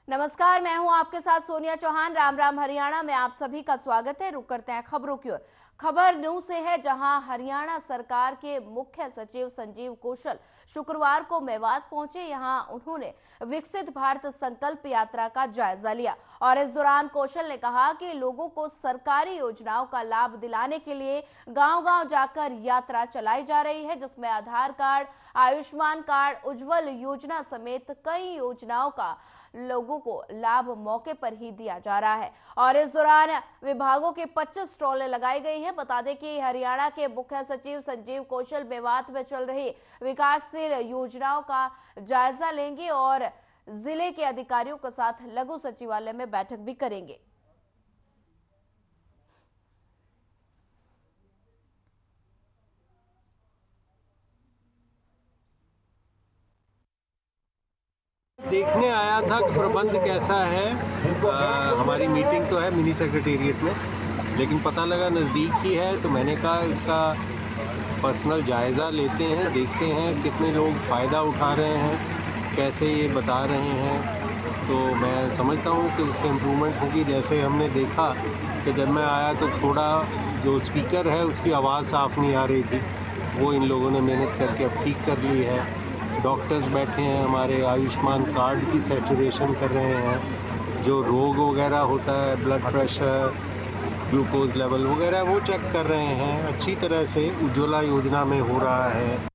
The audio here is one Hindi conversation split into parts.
नमस्कार, मैं हूं आपके साथ सोनिया चौहान। राम राम हरियाणा में आप सभी का स्वागत है। रुक करते हैं खबरों की ओर। खबर न्यू से है, जहां हरियाणा सरकार के मुख्य सचिव संजीव कौशल शुक्रवार को मेवात पहुंचे। यहां उन्होंने विकसित भारत संकल्प यात्रा का जायजा लिया और इस दौरान कौशल ने कहा कि लोगों को सरकारी योजनाओं का लाभ दिलाने के लिए गांव-गांव जाकर यात्रा चलाई जा रही है, जिसमें आधार कार्ड, आयुष्मान कार्ड, उज्जवल योजना समेत कई योजनाओं का लोगों को लाभ मौके पर ही दिया जा रहा है। और इस दौरान विभागों के 25 स्टॉलें लगाई गई हैं। बता दें कि हरियाणा के मुख्य सचिव संजीव कौशल मेवात में चल रही विकासशील योजनाओं का जायजा लेंगे और जिले के अधिकारियों के साथ लघु सचिवालय में बैठक भी करेंगे। देखने आया था कि प्रबंध कैसा है। हमारी मीटिंग तो है मिनी सेक्रेटेरिएट में, लेकिन पता लगा नज़दीक ही है, तो मैंने कहा इसका पर्सनल जायज़ा लेते हैं, देखते हैं कितने लोग फ़ायदा उठा रहे हैं, कैसे ये बता रहे हैं। तो मैं समझता हूँ कि इससे इम्प्रूवमेंट होगी। जैसे हमने देखा कि जब मैं आया तो थोड़ा जो स्पीकर है उसकी आवाज़ साफ़ नहीं आ रही थी, वो इन लोगों ने मेहनत करके अब ठीक कर ली है। डॉक्टर्स बैठे हैं हमारे, आयुष्मान कार्ड की सैचुरेशन कर रहे हैं। जो रोग वगैरह होता है, ब्लड प्रेशर, ग्लूकोज लेवल वगैरह, वो चेक कर रहे हैं। अच्छी तरह से उज्ज्वला योजना में हो रहा है।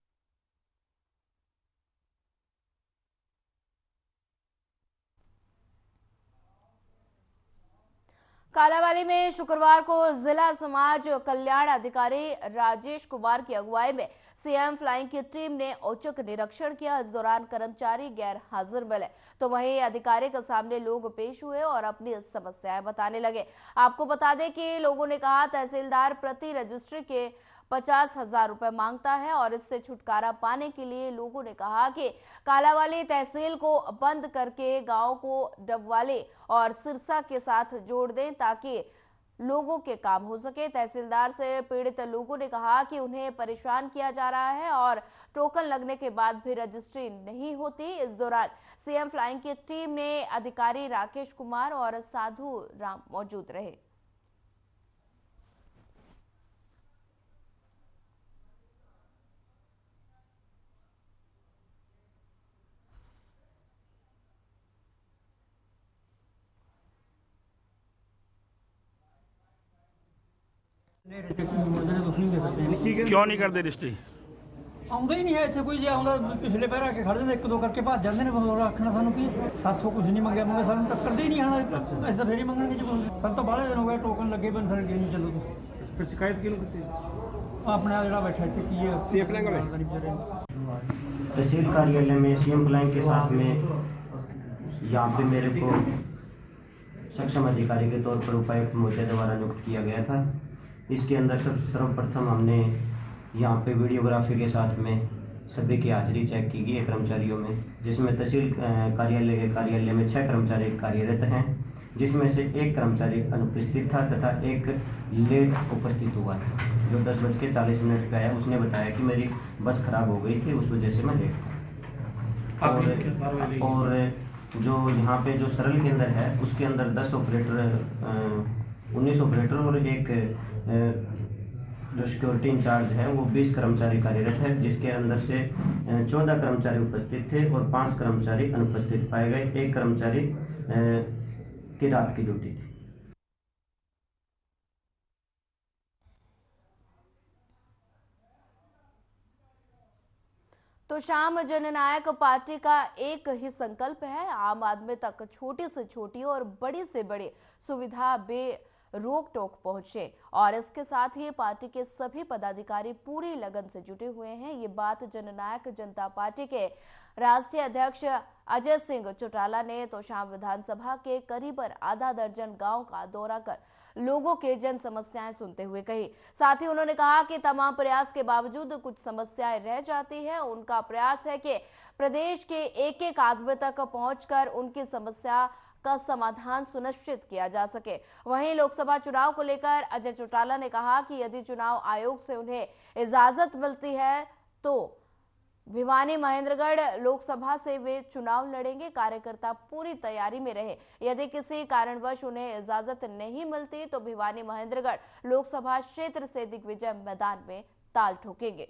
कालावाली में शुक्रवार को जिला समाज कल्याण अधिकारी राजेश कुमार की अगुवाई में सीएम फ्लाइंग की टीम ने औचक निरीक्षण किया। इस दौरान कर्मचारी गैर हाजिर मिले तो वहीं अधिकारी के सामने लोग पेश हुए और अपनी समस्याएं बताने लगे। आपको बता दें कि लोगों ने कहा तहसीलदार प्रति रजिस्ट्री के 50,000 रुपए मांगता है और इससे छुटकारा पाने के लिए लोगों ने कहा कि कालावाली तहसील को बंद करके गांव को डबवाली और सिरसा के साथ जोड़ दें ताकि लोगों के काम हो सके। तहसीलदार से पीड़ित लोगों ने कहा कि उन्हें परेशान किया जा रहा है और टोकन लगने के बाद भी रजिस्ट्री नहीं होती। इस दौरान सीएम फ्लाइंग की टीम ने अधिकारी राकेश कुमार और साधु राम मौजूद रहे। क्यों नहीं करते रजिस्ट्री? ਆਉਂਦਾ ਹੀ ਨਹੀਂ ਹੈ ਇੱਥੇ ਕੋਈ। ਜੇ ਆਉਂਦਾ ਪਿਛਲੇ ਪਹਿਰ ਆ ਕੇ ਖੜ ਜਾਂਦੇ, ਇੱਕ ਦੋ ਕਰਕੇ ਭੱਜ ਜਾਂਦੇ ਨੇ। ਹੋਰ ਆਖਣਾ ਸਾਨੂੰ ਕੀ, ਸਾਥੋਂ ਕੁਝ ਨਹੀਂ ਮੰਗਿਆ ਸਾਨੂੰ ਟੱਕਰਦੇ ਹੀ ਨਹੀਂ ਆਣਾ। ਅਸੀਂ ਤਾਂ ਫੇਰ ਹੀ ਮੰਗਣਗੇ ਜੀ। ਸਾਨੂੰ ਤਾਂ ਬਾਹਲੇ ਦਿਨ ਹੋ ਗਏ ਟੋਕਨ ਲੱਗੇ ਬਣ ਸਰ ਨਹੀਂ ਚੱਲੋ ਤੁਸੀਂ। फिर शिकायत क्यों करते हैं? ਆਪਣੇ ਆ ਜਿਹੜਾ ਬੈਠਾ ਇੱਥੇ ਕੀ ਹੈ सीएम फ्लाइंग वाले? तहसील कार्यालय में सीएम फ्लाइंग के साथ में यहाँ पे मेरे को सक्षम अधिकारी के तौर पर उपायुक्त महोदय द्वारा नियुक्त किया गया था। इसके अंदर सर्वप्रथम हमने यहाँ पे वीडियोग्राफी के साथ में सभी की हाजिरी चेक की गई है कर्मचारियों में, जिसमें तहसील कार्यालय में 6 कर्मचारी कार्यरत हैं, जिसमें से एक कर्मचारी अनुपस्थित था तथा एक लेट उपस्थित हुआ था, जो 10:40 पे आया। उसने बताया कि मेरी बस खराब हो गई थी, उस वजह से मैं लेट था। और जो यहाँ पे जो सरल केंद्र है उसके अंदर 10 ऑपरेटर, 19 ऑपरेटर और एक जो सिक्योरिटी इंचार्ज है वो 20 कर्मचारी कार्यरत है, जिसके अंदर से 14 कर्मचारी उपस्थित थे और 5 कर्मचारी अनुपस्थित पाए गए। एक कर्मचारी की रात की ड्यूटी थी। तो शाम जननायक पार्टी का एक ही संकल्प है, आम आदमी तक छोटी से छोटी और बड़ी से बड़ी सुविधा बे रोक टोक पहुंचे और इसके साथ ही पार्टी के सभी पदाधिकारी पूरी लगन से जुटे हुए हैं। ये बात जननायक जनता पार्टी के राष्ट्रीय अध्यक्ष अजय सिंह चौटाला ने तोशाम विधानसभा के करीबन आधा दर्जन गांव का दौरा कर लोगों के जन समस्याएं सुनते हुए कही। साथ ही उन्होंने कहा कि तमाम प्रयास के बावजूद कुछ समस्याएं रह जाती है। उनका प्रयास है कि प्रदेश के एक एक आदमी तक पहुंचकर उनकी समस्या का समाधान सुनिश्चित किया जा सके। वहीं लोकसभा चुनाव को लेकर अजय चौटाला ने कहा कि यदि चुनाव आयोग से उन्हें इजाजत मिलती है तो भिवानी महेंद्रगढ़ लोकसभा से वे चुनाव लड़ेंगे। कार्यकर्ता पूरी तैयारी में रहे। यदि किसी कारणवश उन्हें इजाजत नहीं मिलती तो भिवानी महेंद्रगढ़ लोकसभा क्षेत्र से दिग्विजय मैदान में ताल ठोकेंगे।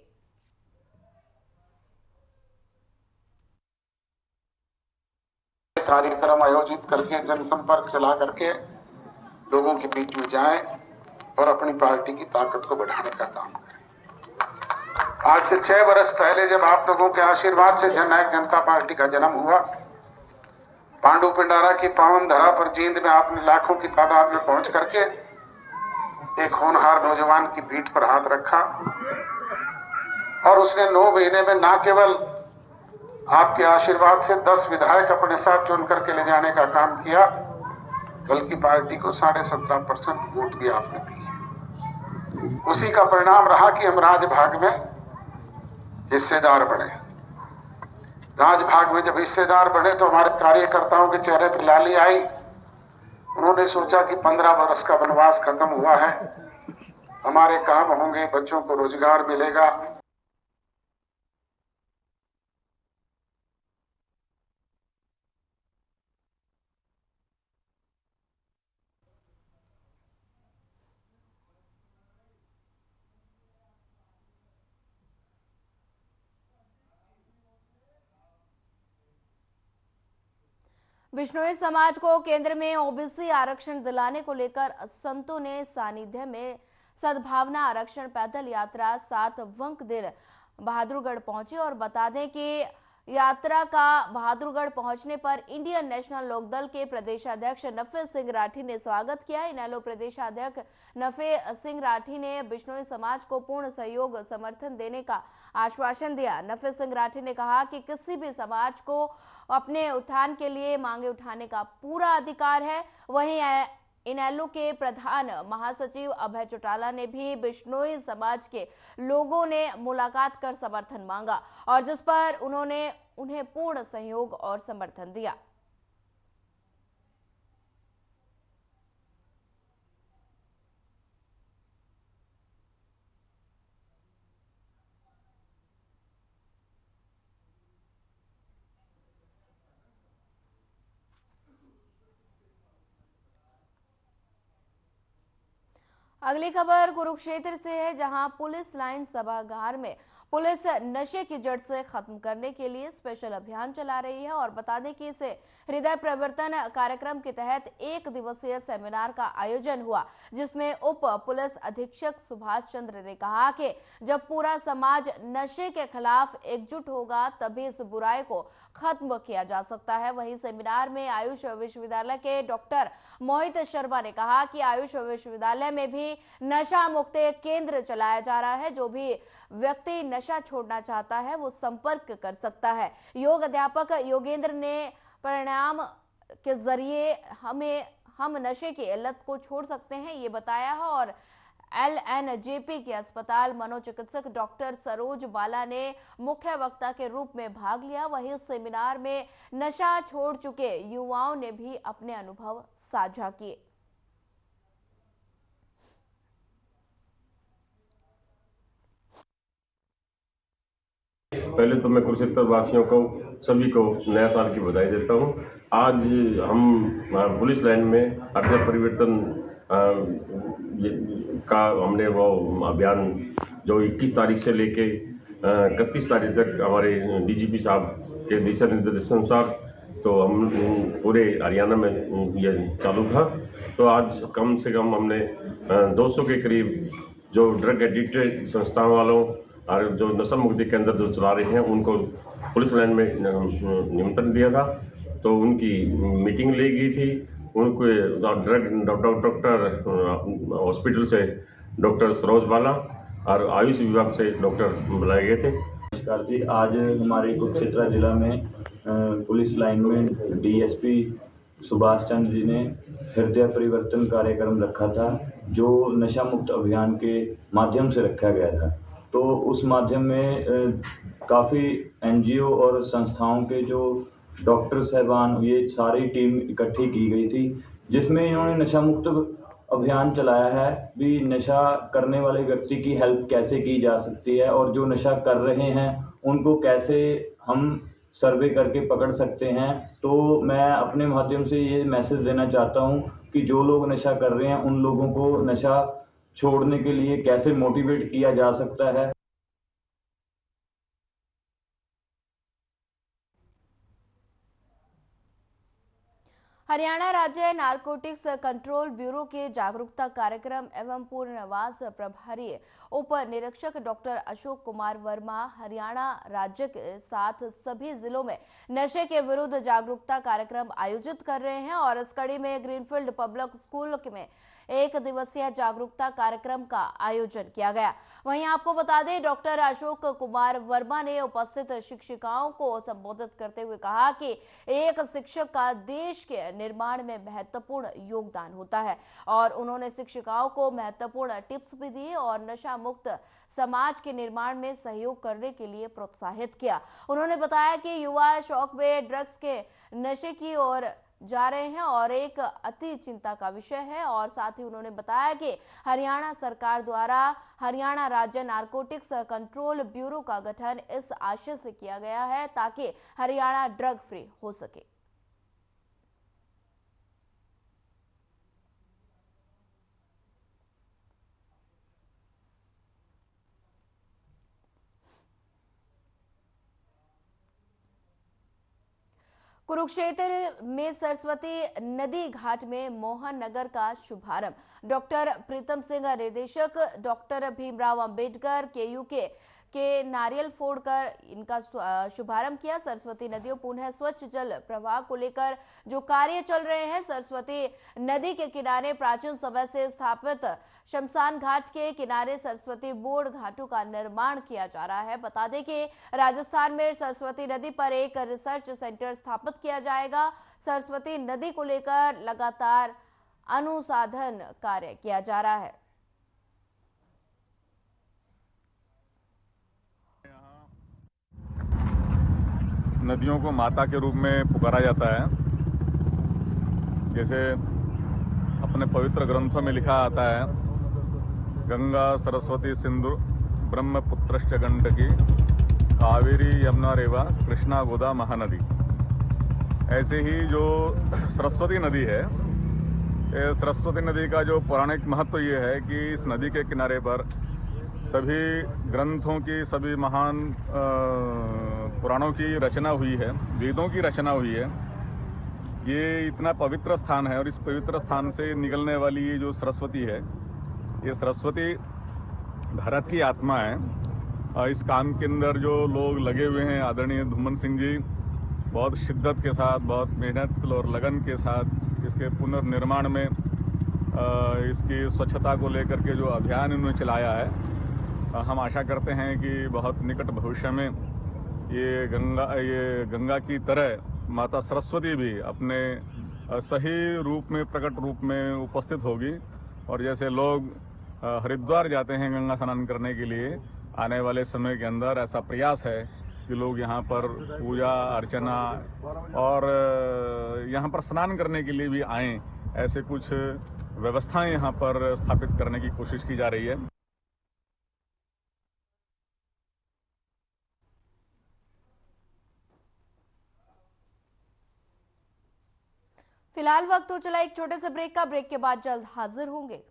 कार्यक्रम आयोजित करके जनसंपर्क चला करके लोगों के बीच में जाएं और अपनी पार्टी की ताकत को बढ़ाने का काम करें। आज से 6 वर्ष पहले जब आप लोगों के आशीर्वाद से जननायक जनता पार्टी का जन्म हुआ, पांडु पिंडारा की पावन धरा पर जींद में आपने लाखों की तादाद में पहुंच करके एक होनहार नौजवान की पीठ पर हाथ रखा और उसने 9 महीने में न केवल आपके आशीर्वाद से 10 विधायक अपने साथ चुन करके ले जाने का काम किया, बल्कि पार्टी को 17.5% वोट भी आपने दिए। उसी का परिणाम रहा कि हम राजभाग में हिस्सेदार बने। राजभाग में जब हिस्सेदार बने तो हमारे कार्यकर्ताओं के चेहरे पर लाली आई। उन्होंने सोचा कि 15 वर्ष का वनवास खत्म हुआ है, हमारे काम होंगे, बच्चों को रोजगार मिलेगा। बिश्नोई समाज को केंद्र में ओबीसी आरक्षण दिलाने को लेकर संतों ने सानिध्य में सद्भावना आरक्षण पैदल यात्रा 7 वंक दिन बहादुरगढ़ पहुंची। और बता दें कि यात्रा का बहादुरगढ़ पहुंचने पर इंडियन नेशनल लोकदल के प्रदेशाध्यक्ष नफे सिंह राठी ने स्वागत किया। इनेलो प्रदेशाध्यक्ष नफे सिंह राठी ने बिश्नोई समाज को पूर्ण सहयोग समर्थन देने का आश्वासन दिया। नफे सिंह राठी ने कहा कि किसी भी समाज को अपने उत्थान के लिए मांगे उठाने का पूरा अधिकार है। वहीं इनेलो के प्रधान महासचिव अभय चौटाला ने भी बिश्नोई समाज के लोगों ने मुलाकात कर समर्थन मांगा और जिस पर उन्होंने उन्हें पूर्ण सहयोग और समर्थन दिया। अगली खबर कुरुक्षेत्र से है, जहां पुलिस लाइन सभागार में पुलिस नशे की जड़ से खत्म करने के लिए स्पेशल अभियान चला रही है। और बता दें कि इसे हृदय परिवर्तन कार्यक्रम के तहत 1 दिवसीय सेमिनार का आयोजन हुआ, जिसमें उप पुलिस अधीक्षक सुभाष चंद्र ने कहा कि जब पूरा समाज नशे के खिलाफ एकजुट होगा तभी इस बुराई को खत्म किया जा सकता है। वहीं सेमिनार में आयुष विश्वविद्यालय के डॉक्टर मोहित शर्मा ने कहा कि आयुष विश्वविद्यालय में भी नशा मुक्त केंद्र चलाया जा रहा है। जो भी व्यक्ति नशा छोड़ना चाहता है वो संपर्क कर सकता है। योग अध्यापक योगेंद्र ने परिणाम के जरिए हम नशे की इल्लत को छोड़ सकते हैं ये बताया है। और LNJP के अस्पताल मनोचिकित्सक डॉक्टर सरोज बाला ने मुख्य वक्ता के रूप में भाग लिया। वहीं सेमिनार में नशा छोड़ चुके युवाओं ने भी अपने अनुभव साझा किए। पहले तो मैं कुरुक्षेत्र वासियों को सभी को नया साल की बधाई देता हूं। आज हम पुलिस लाइन में हृदय परिवर्तन का हमने वो अभियान जो 21 तारीख से लेके 31 तारीख तक हमारे DGP साहब के दिशा निर्देशानुसार तो हम पूरे हरियाणा में ये चालू था। तो आज कम से कम हमने 200 के करीब जो ड्रग एडिक्टेड संस्थाओं वालों और जो नशा मुक्ति केंद्र जो चला रहे हैं उनको पुलिस लाइन में निमंत्रण दिया था। तो उनकी मीटिंग ली गई थी। उनको डॉक्टर हॉस्पिटल से डॉक्टर सरोज बाला और आयुष विभाग से डॉक्टर बुलाए गए थे। नमस्कार जी, आज हमारे कुरुक्षेत्र जिला में पुलिस लाइन में DSP सुभाष चंद्र जी ने हृदय परिवर्तन कार्यक्रम रखा था, जो नशा मुक्त अभियान के माध्यम से रखा गया था। तो उस माध्यम में काफ़ी NGO और संस्थाओं के जो डॉक्टर साहबान ये सारी टीम इकट्ठी की गई थी, जिसमें इन्होंने नशा मुक्त अभियान चलाया है भी नशा करने वाले व्यक्ति की हेल्प कैसे की जा सकती है और जो नशा कर रहे हैं उनको कैसे हम सर्वे करके पकड़ सकते हैं। तो मैं अपने माध्यम से ये मैसेज देना चाहता हूँ कि जो लोग नशा कर रहे हैं उन लोगों को नशा छोड़ने के लिए कैसे मोटिवेट किया जा सकता है। हरियाणा राज्य नारकोटिक्स कंट्रोल ब्यूरो के जागरूकता कार्यक्रम एवं पुनर्वास प्रभारी उप निरीक्षक डॉक्टर अशोक कुमार वर्मा हरियाणा राज्य के साथ सभी जिलों में नशे के विरुद्ध जागरूकता कार्यक्रम आयोजित कर रहे हैं और इस कड़ी में ग्रीनफील्ड पब्लिक स्कूल में 1 दिवसीय जागरूकता कार्यक्रम का आयोजन किया गया। वहीं आपको बता दें, डॉक्टर अशोक कुमार वर्मा ने उपस्थित शिक्षिकाओं को संबोधित करते हुए कहा कि एक शिक्षक का देश के निर्माण में महत्वपूर्ण योगदान होता है और उन्होंने शिक्षिकाओं को महत्वपूर्ण टिप्स भी दिए और नशा मुक्त समाज के निर्माण में सहयोग करने के लिए प्रोत्साहित किया। उन्होंने बताया कि युवा शौक में ड्रग्स के नशे की ओर जा रहे हैं और एक अति चिंता का विषय है और साथ ही उन्होंने बताया कि हरियाणा सरकार द्वारा हरियाणा राज्य नारकोटिक्स कंट्रोल ब्यूरो का गठन इस आशय से किया गया है ताकि हरियाणा ड्रग फ्री हो सके। कुरुक्षेत्र में सरस्वती नदी घाट में मोहन नगर का शुभारंभ। डॉक्टर प्रीतम सिंह निदेशक डॉक्टर भीमराव अंबेडकर केयूके के नारियल फोड़कर इनका शुभारंभ किया। सरस्वती नदियों पुनः स्वच्छ जल प्रवाह को लेकर जो कार्य चल रहे हैं, सरस्वती नदी के किनारे प्राचीन समय से स्थापित शमशान घाट के किनारे सरस्वती बोर्ड घाटों का निर्माण किया जा रहा है। बता दें कि राजस्थान में सरस्वती नदी पर एक रिसर्च सेंटर स्थापित किया जाएगा। सरस्वती नदी को लेकर लगातार अनुसंधान कार्य किया जा रहा है। नदियों को माता के रूप में पुकारा जाता है। जैसे अपने पवित्र ग्रंथों में लिखा आता है, गंगा सरस्वती सिंधु ब्रह्मपुत्रश्च गंडकी कावेरी यमुना रेवा कृष्णा गोदा महानदी। ऐसे ही जो सरस्वती नदी है, सरस्वती नदी का जो पौराणिक महत्व ये है कि इस नदी के किनारे पर सभी ग्रंथों की, सभी महान पुराणों की रचना हुई है, वेदों की रचना हुई है। ये इतना पवित्र स्थान है और इस पवित्र स्थान से निकलने वाली ये जो सरस्वती है, ये सरस्वती भारत की आत्मा है। और इस काम के अंदर जो लोग लगे हुए हैं, आदरणीय धूमन सिंह जी बहुत शिद्दत के साथ, बहुत मेहनत और लगन के साथ इसके पुनर्निर्माण में, इसकी स्वच्छता को लेकर के जो अभियान इन्होंने चलाया है, हम आशा करते हैं कि बहुत निकट भविष्य में ये गंगा की तरह माता सरस्वती भी अपने सही रूप में, प्रकट रूप में उपस्थित होगी। और जैसे लोग हरिद्वार जाते हैं गंगा स्नान करने के लिए, आने वाले समय के अंदर ऐसा प्रयास है कि लोग यहाँ पर पूजा अर्चना और यहाँ पर स्नान करने के लिए भी आएँ। ऐसे कुछ व्यवस्थाएं यहाँ पर स्थापित करने की कोशिश की जा रही है। फिलहाल वक्त हो चला एक छोटे से ब्रेक का। ब्रेक के बाद जल्द हाजिर होंगे।